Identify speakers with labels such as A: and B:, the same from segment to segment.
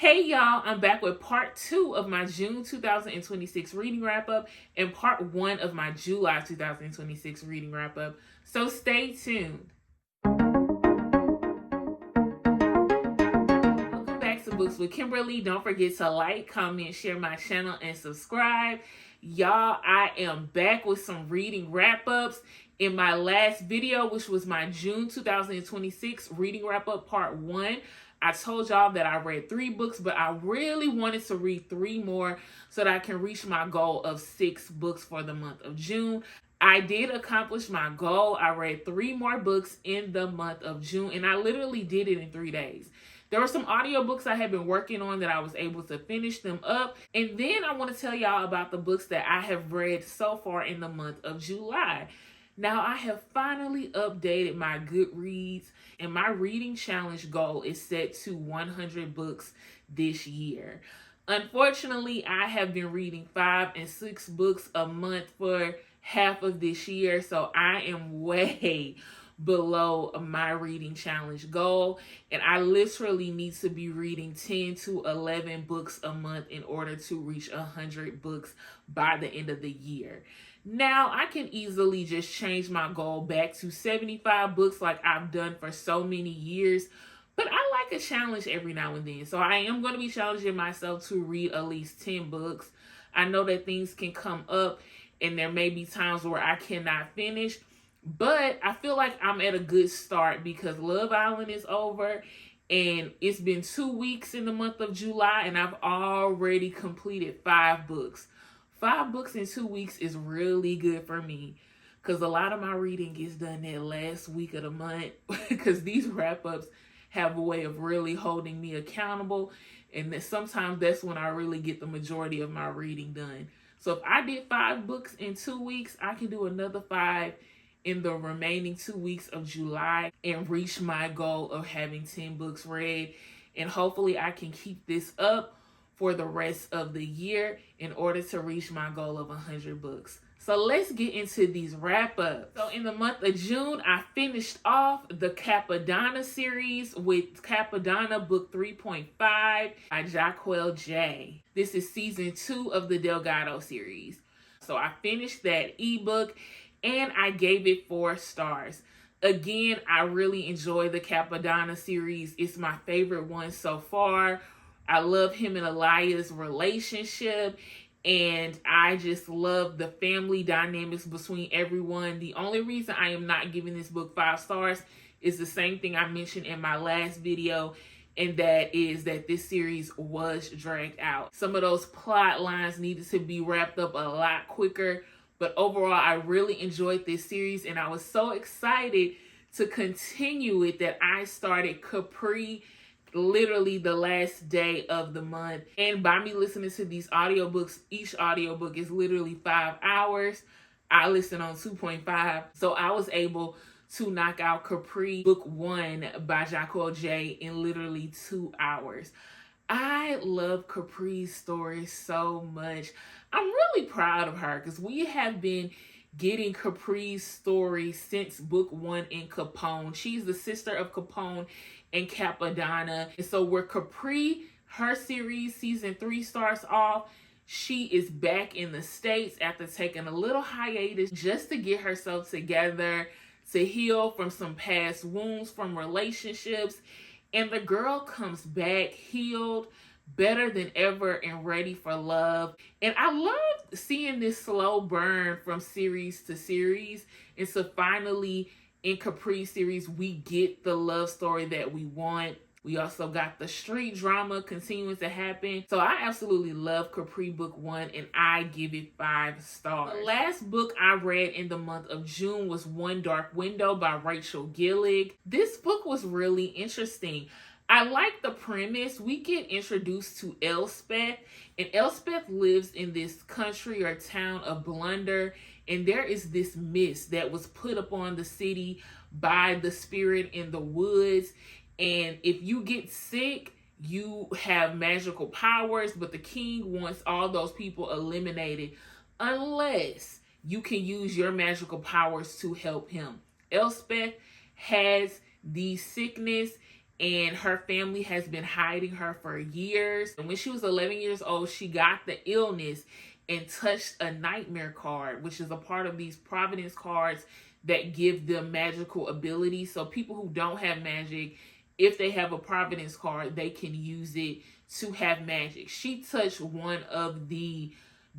A: Hey y'all, I'm back with part 2 of my June 2026 reading wrap up and part 1 of my July 2026 reading wrap up. So stay tuned. Welcome back to Books with Kimberly. Don't forget to like, comment, share my channel, and subscribe. Y'all, I am back with some reading wrap ups. In my last video, which was my June 2026 reading wrap up part 1, I told y'all that I read 3 books, but I really wanted to read 3 more so that I can reach my goal of 6 books for the month of June. I did accomplish my goal. I read 3 more books in the month of June, and I literally did it in 3 days. There were some audiobooks I had been working on that I was able to finish them up. And then I want to tell y'all about the books that I have read so far in the month of July. Now, I have finally updated my Goodreads, and my reading challenge goal is set to 100 books this year. Unfortunately, I have been reading 5 and 6 books a month for half of this year, so I am way below my reading challenge goal, and I literally need to be reading 10 to 11 books a month in order to reach 100 books by the end of the year. Now, I can easily just change my goal back to 75 books like I've done for so many years, but I like a challenge every now and then. So I am going to be challenging myself to read at least 10 books. I know that things can come up and there may be times where I cannot finish, but I feel like I'm at a good start because Love Island is over and it's been 2 weeks in the month of July and I've already completed 5 books. 5 books in 2 weeks is really good for me because a lot of my reading gets done that last week of the month because these wrap-ups have a way of really holding me accountable, and that sometimes that's when I really get the majority of my reading done. So if I did 5 books in 2 weeks, I can do another 5 in the remaining 2 weeks of July and reach my goal of having 10 books read, and hopefully I can keep this up for the rest of the year in order to reach my goal of 100 books. So let's get into these wrap-ups. So in the month of June, I finished off the Cappadonna series with Cappadonna book 3.5 by Jahquel J. This is season 2 of the Delgado series. So I finished that ebook and I gave it 4 stars. Again, I really enjoy the Cappadonna series. It's my favorite one so far. I love him and Elia's relationship, and I just love the family dynamics between everyone. The only reason I am not giving this book 5 stars is the same thing I mentioned in my last video, and that is that this series was dragged out. Some of those plot lines needed to be wrapped up a lot quicker, but overall, I really enjoyed this series, and I was so excited to continue it that I started Capri literally the last day of the month. And by me listening to these audiobooks, each audiobook is literally 5 hours. I listen on 2.5. So I was able to knock out Capri book 1 by Jahquel J in literally 2 hours. I love Capri's story so much. I'm really proud of her because we have been getting Capri's story since book 1 in Capone. She's the sister of Capone and Cappadonna. And so where Capri, her series, season 3 starts off, she is back in the States after taking a little hiatus just to get herself together, to heal from some past wounds from relationships. And the girl comes back healed, better than ever, and ready for love. And I love seeing this slow burn from series to series. And so finally, in Capri series, we get the love story that we want. We also got the street drama continuing to happen. So I absolutely love Capri book 1, and I give it 5 stars. The last book I read in the month of June was One Dark Window by Rachel Gillig. This book was really interesting. I like the premise. We get introduced to Elspeth, and Elspeth lives in this country or town of Blunder, and there is this mist that was put upon the city by the spirit in the woods, and if you get sick, you have magical powers, but the king wants all those people eliminated unless you can use your magical powers to help him. Elspeth has the sickness, and her family has been hiding her for years. And when she was 11 years old, she got the illness and touched a nightmare card, which is a part of these Providence cards that give them magical abilities. So people who don't have magic, if they have a Providence card, they can use it to have magic. She touched one of the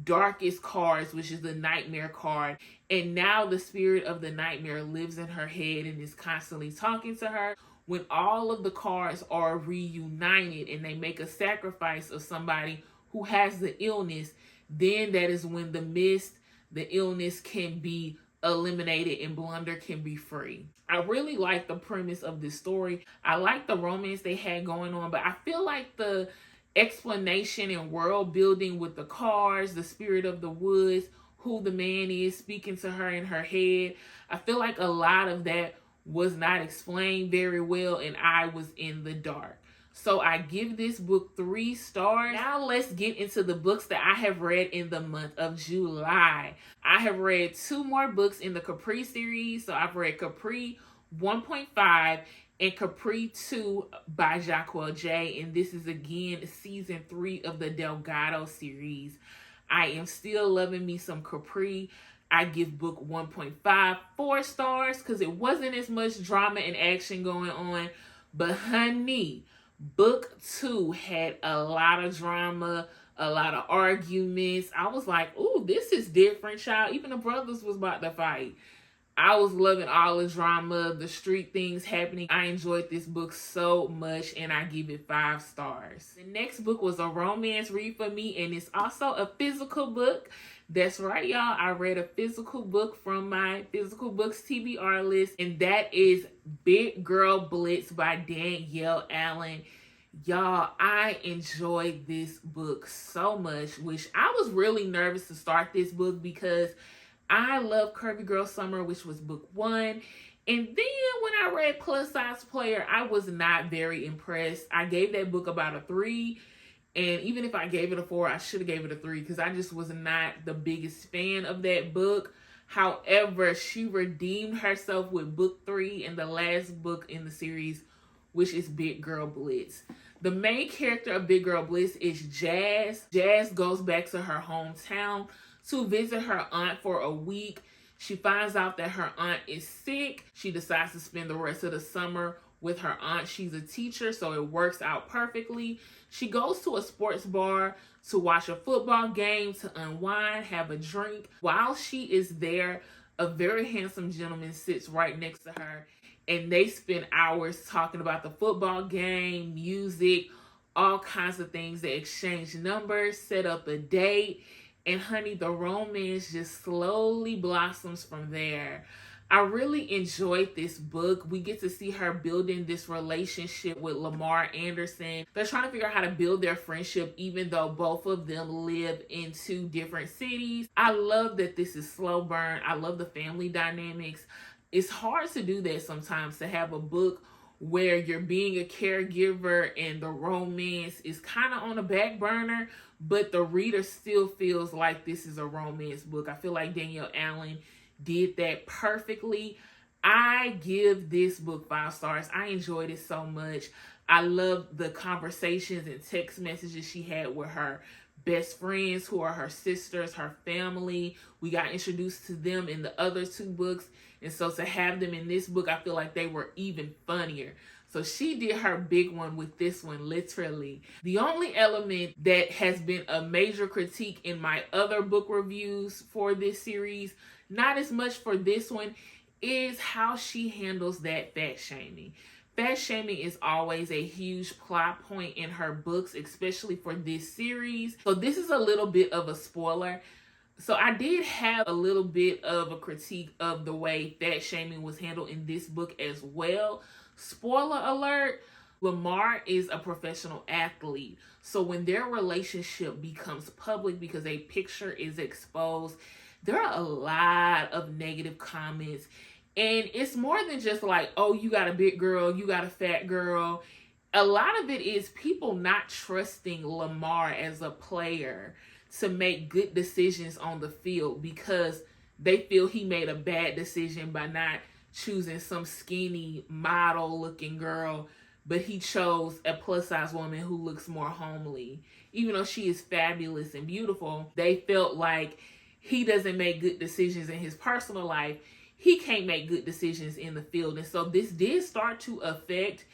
A: darkest cards, which is the nightmare card, and now the spirit of the nightmare lives in her head and is constantly talking to her. When all of the cards are reunited and they make a sacrifice of somebody who has the illness, then that is when the mist, the illness, can be eliminated and Blunder can be free. I really like the premise of this story. I like the romance they had going on, but I feel like the explanation and world building with the cards, the spirit of the woods, who the man is speaking to her in her head, I feel like a lot of that was not explained very well and I was in the dark. So I give this book 3 stars. Now let's get into the books that I have read in the month of July. I have read 2 more books in the Capri series. So I've read Capri 1.5 and Capri 2 by Jahquel J. And this is again season 3 of the Delgado series. I am still loving me some Capri. I give book 1.5 4 stars because it wasn't as much drama and action going on. But honey, book 2 had a lot of drama, a lot of arguments. I was like, ooh, this is different, child. Even the brothers was about to fight. I was loving all the drama, the street things happening. I enjoyed this book so much and I give it 5 stars. The next book was a romance read for me and it's also a physical book. That's right, y'all. I read a physical book from my physical books TBR list, and that is Big Girl Blitz by Danielle Allen. Y'all, I enjoyed this book so much, which I was really nervous to start this book because I love Curvy Girl Summer, which was book 1. And then when I read Plus Size Player, I was not very impressed. I gave that book about a 3. And even if I gave it a 4, I should have gave it a 3 because I just was not the biggest fan of that book. However, she redeemed herself with book 3 and the last book in the series, which is Big Girl Blitz. The main character of Big Girl Blitz is Jazz. Jazz goes back to her hometown to visit her aunt for a week. She finds out that her aunt is sick. She decides to spend the rest of the summer with her aunt. She's a teacher, so it works out perfectly. She goes to a sports bar to watch a football game, to unwind, have a drink. While she is there, a very handsome gentleman sits right next to her, and they spend hours talking about the football game, music, all kinds of things. They exchange numbers, set up a date, and honey, the romance just slowly blossoms from there. I really enjoyed this book. We get to see her building this relationship with Lamar Anderson. They're trying to figure out how to build their friendship even though both of them live in 2 different cities. I love that this is slow burn. I love the family dynamics. It's hard to do that sometimes, to have a book where you're being a caregiver and the romance is kind of on a back burner, but the reader still feels like this is a romance book. I feel like Danielle Allen did that perfectly. I give this book 5 stars. I enjoyed it so much. I love the conversations and text messages she had with her best friends who are her sisters, her family. We got introduced to them in the other 2 books. And so to have them in this book, I feel like they were even funnier. So she did her big one with this one, literally. The only element that has been a major critique in my other book reviews for this series, not as much for this one, is how she handles that fat shaming. Fat shaming is always a huge plot point in her books, especially for this series. So this is a little bit of a spoiler. So I did have a little bit of a critique of the way fat shaming was handled in this book as well. Spoiler alert, Lamar is a professional athlete. So when their relationship becomes public because a picture is exposed, there are a lot of negative comments. And it's more than just like, oh, you got a big girl, you got a fat girl. A lot of it is people not trusting Lamar as a player to make good decisions on the field because they feel he made a bad decision by not choosing some skinny model looking girl but he chose a plus size woman who looks more homely. Even though she is fabulous and beautiful, they felt like he doesn't make good decisions in his personal life. He can't make good decisions in the field. And so this did start to affect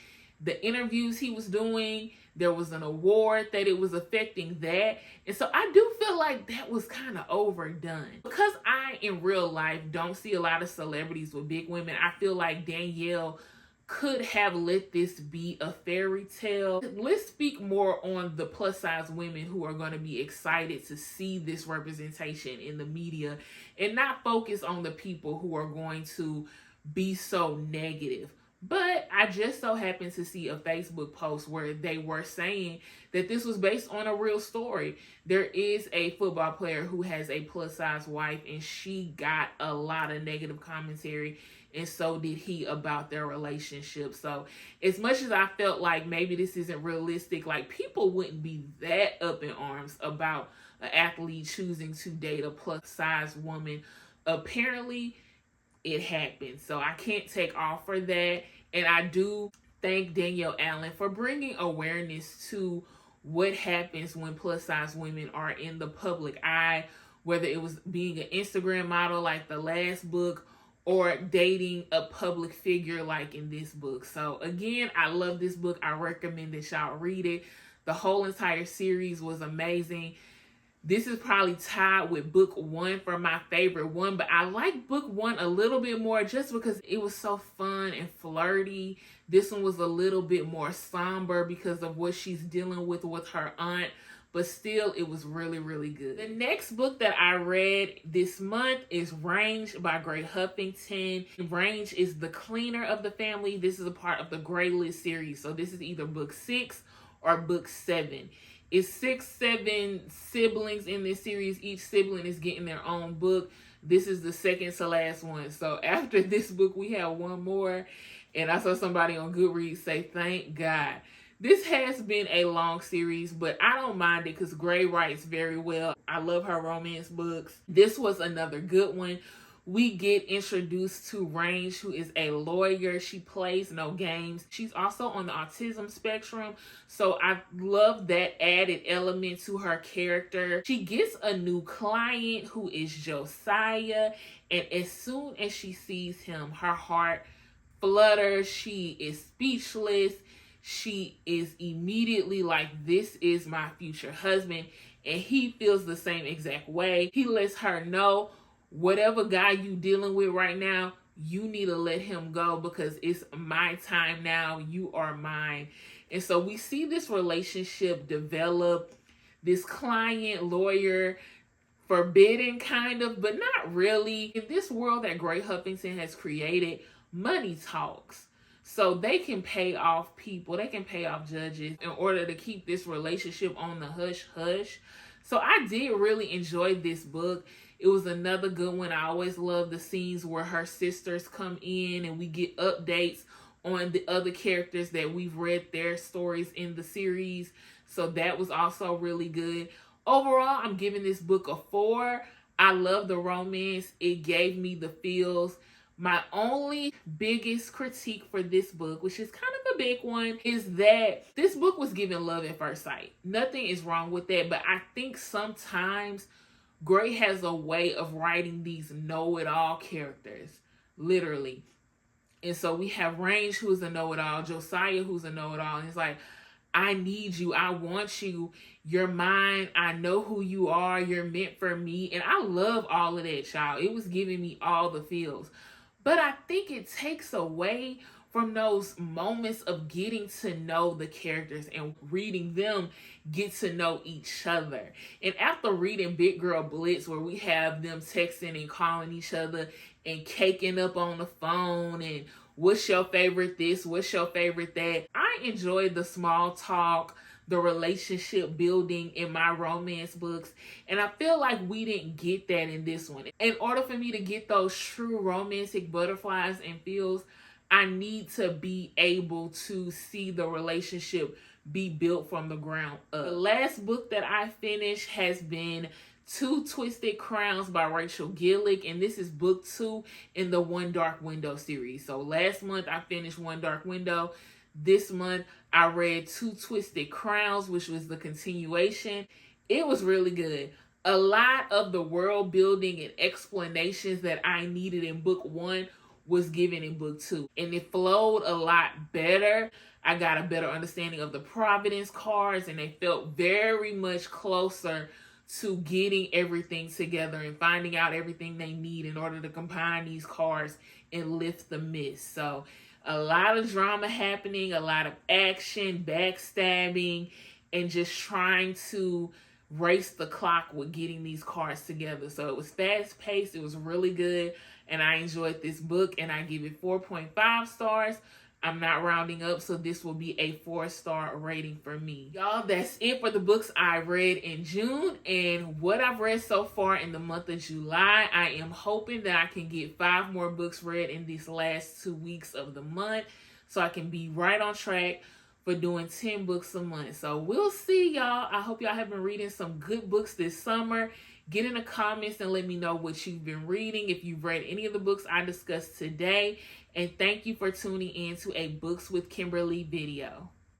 A: the interviews he was doing. There was an award that it was affecting that. And so I do feel like that was kind of overdone. Because I, in real life, don't see a lot of celebrities with big women, I feel like Danielle could have let this be a fairy tale. Let's speak more on the plus size women who are going to be excited to see this representation in the media and not focus on the people who are going to be so negative. But I just so happened to see a Facebook post where they were saying that this was based on a real story. There is a football player who has a plus size wife, and she got a lot of negative commentary, and so did he, about their relationship. So as much as I felt like maybe this isn't realistic, like people wouldn't be that up in arms about an athlete choosing to date a plus size woman. Apparently it happened. So I can't take off for that. And I do thank Danielle Allen for bringing awareness to what happens when plus size women are in the public eye, whether it was being an Instagram model like the last book or dating a public figure like in this book. So again, I love this book. I recommend that y'all read it. The whole entire series was amazing. This is probably tied with book 1 for my favorite one, but I like book 1 a little bit more just because it was so fun and flirty. This one was a little bit more somber because of what she's dealing with her aunt, but still it was really, really good. The next book that I read this month is Range by Gray Huffington. Range is the cleaner of the family. This is a part of the Gray List series, so this is either book 6 or book 7. It's 7 siblings in this series. Each sibling is getting their own book. This is the second to last one. So after this book, we have one more. And I saw somebody on Goodreads say, thank God. This has been a long series, but I don't mind it because Gray writes very well. I love her romance books. This was another good one. We get introduced to Range, who is a lawyer. She plays no games. She's also on the autism spectrum, so I love that added element to her character. She gets a new client who is Josiah, and as soon as she sees him, her heart flutters. She is speechless. She is immediately like, this is my future husband, and he feels the same exact way. He lets her know, whatever guy you dealing with right now, you need to let him go because it's my time now. You are mine. And so we see this relationship develop, this client lawyer forbidden kind of, but not really. In this world that Gray Huffington has created, money talks. So they can pay off people, they can pay off judges in order to keep this relationship on the hush hush. So I did really enjoy this book. It was another good one. I always love the scenes where her sisters come in and we get updates on the other characters that we've read their stories in the series. So that was also really good. Overall, I'm giving this book a 4. I love the romance. It gave me the feels. My only biggest critique for this book, which is kind of a big one, is that this book was given love at first sight. Nothing is wrong with that, but I think sometimes Gray has a way of writing these know-it-all characters, literally. And so we have Range, who's a know-it-all, Josiah, who's a know-it-all, and it's like, I need you, I want you, you're mine, I know who you are, you're meant for me, and I love all of that, child. It was giving me all the feels. But I think it takes away from those moments of getting to know the characters and reading them get to know each other. And after reading Big Girl Blitz, where we have them texting and calling each other and caking up on the phone and what's your favorite this, what's your favorite that, I enjoyed the small talk, the relationship building in my romance books, and I feel like we didn't get that in this one. In order for me to get those true romantic butterflies and feels, I need to be able to see the relationship be built from the ground up. The last book that I finished has been Two Twisted Crowns by Rachel Gillig, and this is book 2 in the One Dark Window series. So last month I finished One Dark Window. This month, I read Two Twisted Crowns, which was the continuation. It was really good. A lot of the world building and explanations that I needed in book 1 was given in book 2. And it flowed a lot better. I got a better understanding of the Providence cards, and they felt very much closer to getting everything together and finding out everything they need in order to combine these cards and lift the mist. So a lot of drama happening, a lot of action, backstabbing, and just trying to race the clock with getting these cards together. So it was fast paced. It was really good. And I enjoyed this book, and I give it 4.5 stars. I'm not rounding up, so this will be a 4-star rating for me. Y'all, that's it for the books I read in June and what I've read so far in the month of July. I am hoping that I can get 5 more books read in these last 2 weeks of the month so I can be right on track for doing 10 books a month. So we'll see, y'all. I hope y'all have been reading some good books this summer. Get in the comments and let me know what you've been reading, if you've read any of the books I discussed today. And thank you for tuning in to a Books with Kimberly video.